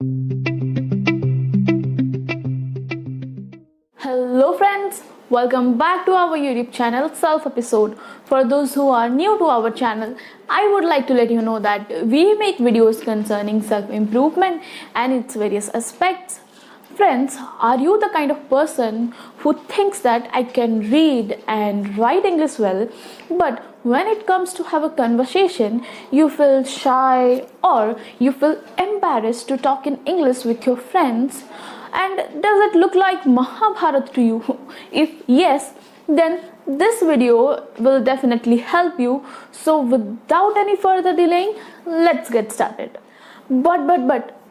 Hello friends, welcome back to our YouTube channel Self Episode. For those who are new to our channel, I would like to let you know that we make videos concerning self-improvement and its various aspects. Friends, are you the kind of person who thinks that I can read and write English well, but when it comes to have a conversation, you feel shy or you feel embarrassed to talk in English with your friends? And does it look like Mahabharata to you? If yes, then this video will definitely help you. So without any further delaying, let's get started. But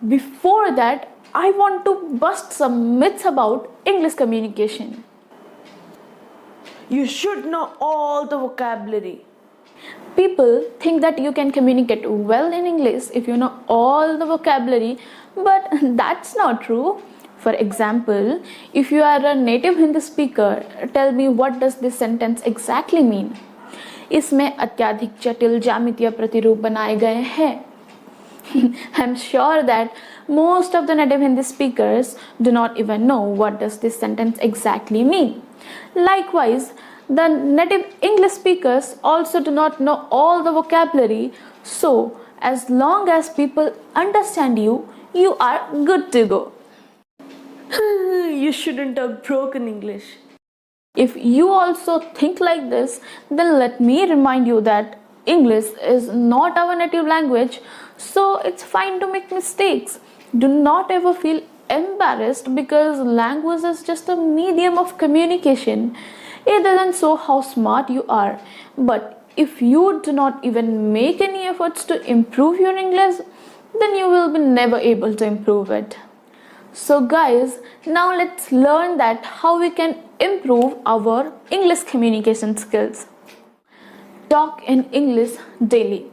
before that, I want to bust some myths about English communication. You should know all the vocabulary. People think that you can communicate well in English if you know all the vocabulary, but that's not true. For example, if you are a native Hindi speaker, tell me what does this sentence exactly mean? इसमें अत्यधिक जटिल ज्यामितीय प्रतिरूप बनाए गए हैं. I'm sure that most of the native Hindi speakers do not even know what does this sentence exactly mean. Likewise, the native English speakers also do not know all the vocabulary. So, as long as people understand you, you are good to go. You shouldn't have broken English. If you also think like this, then let me remind you that English is not our native language, so it's fine to make mistakes. Do not ever feel embarrassed because language is just a medium of communication. It doesn't show how smart you are. But if you do not even make any efforts to improve your English, then you will be never able to improve it. So guys, now let's learn that how we can improve our English communication skills. Talk in English daily.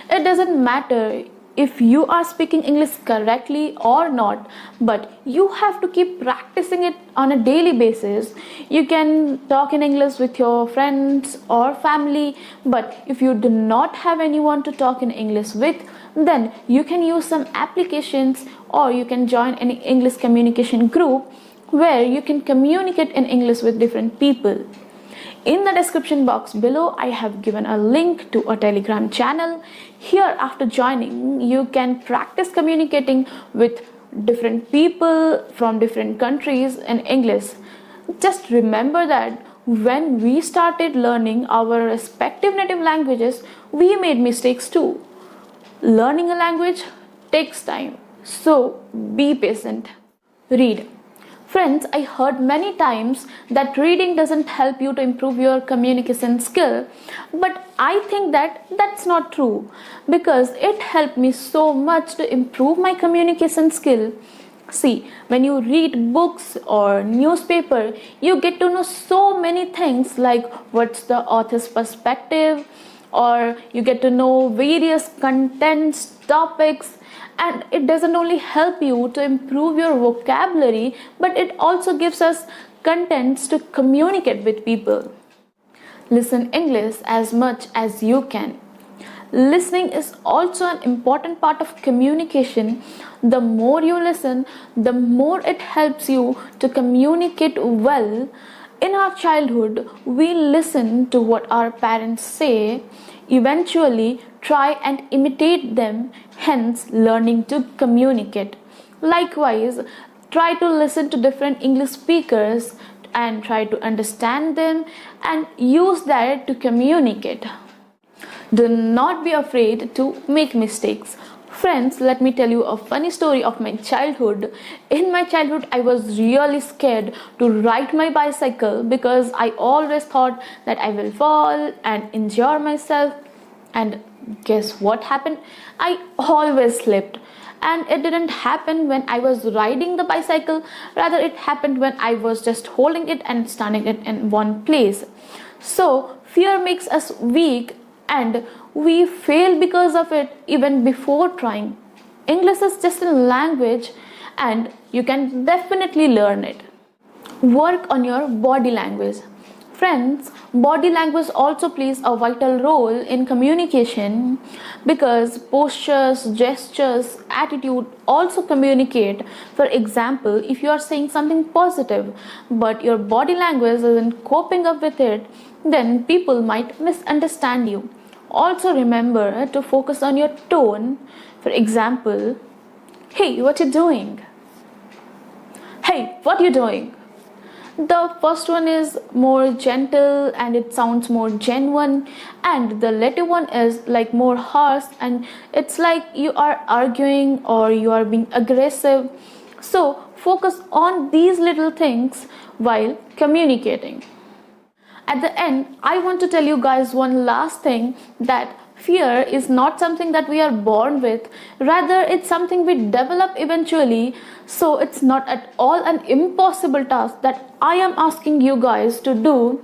It doesn't matter if you are speaking English correctly or not, but you have to keep practicing it on a daily basis. You can talk in English with your friends or family, but if you do not have anyone to talk in English with, then you can use some applications or you can join any English communication group where you can communicate in English with different people. In the description box below, I have given a link to a Telegram channel. Here, after joining, you can practice communicating with different people from different countries in English. Just remember that when we started learning our respective native languages, we made mistakes too. Learning a language takes time, so be patient. Read. Friends, I heard many times that reading doesn't help you to improve your communication skill, but I think that that's not true because it helped me so much to improve my communication skill. See, when you read books or newspaper, you get to know so many things like what's the author's perspective, or you get to know various contents, topics, and it doesn't only help you to improve your vocabulary, but it also gives us contents to communicate with people. Listen English as much as you can. Listening is also an important part of communication. The more you listen, the more it helps you to communicate well. In our childhood, we listen to what our parents say, eventually try and imitate them, hence learning to communicate. Likewise, try to listen to different English speakers and try to understand them and use that to communicate. Do not be afraid to make mistakes. Friends, let me tell you a funny story of my childhood. In my childhood, I was really scared to ride my bicycle because I always thought that I will fall and injure myself. And guess what happened? I always slipped. And it didn't happen when I was riding the bicycle, rather it happened when I was just holding it and standing it in one place. So fear makes us weak and we fail because of it even before trying. English is just a language and you can definitely learn it. Work on your body language. Friends, body language also plays a vital role in communication because postures, gestures, attitude also communicate. For example, if you are saying something positive but your body language isn't coping up with it, then people might misunderstand you. Also remember to focus on your tone. For example, hey, what you doing? Hey, what you doing? The first one is more gentle and it sounds more genuine, and the latter one is like more harsh and it's like you are arguing or you are being aggressive. So focus on these little things while communicating. At the end, I want to tell you guys one last thing, that fear is not something that we are born with, rather, it's something we develop eventually. So, it's not at all an impossible task that I am asking you guys to do.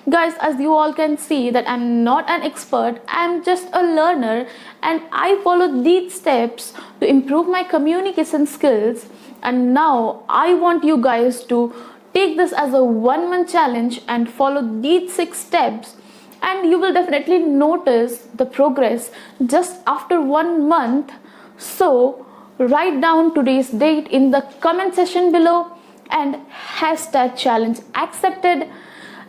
Guys, as you all can see, that I'm not an expert, I'm just a learner, and I follow these steps to improve my communication skills. And now, I want you guys to take this as a one-month challenge and follow these 6 steps, and you will definitely notice the progress just after 1 month. So write down today's date in the comment section below and hashtag challenge accepted.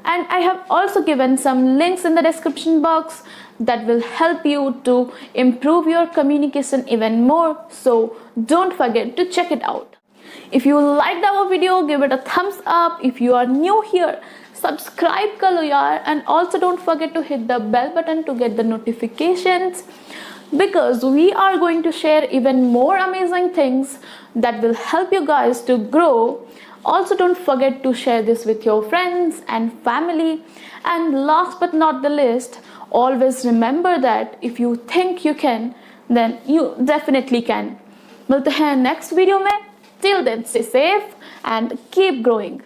And I have also given some links in the description box that will help you to improve your communication even more, so don't forget to check it out. If you liked our video, give it a thumbs up. If you are new here, subscribe karo yaar, and also don't forget to hit the bell button to get the notifications, because we are going to share even more amazing things that will help you guys to grow. Also, don't forget to share this with your friends and family. And last but not the least, always remember that if you think you can, then you definitely can. मिलते हैं next video में. Till then, stay safe and keep growing.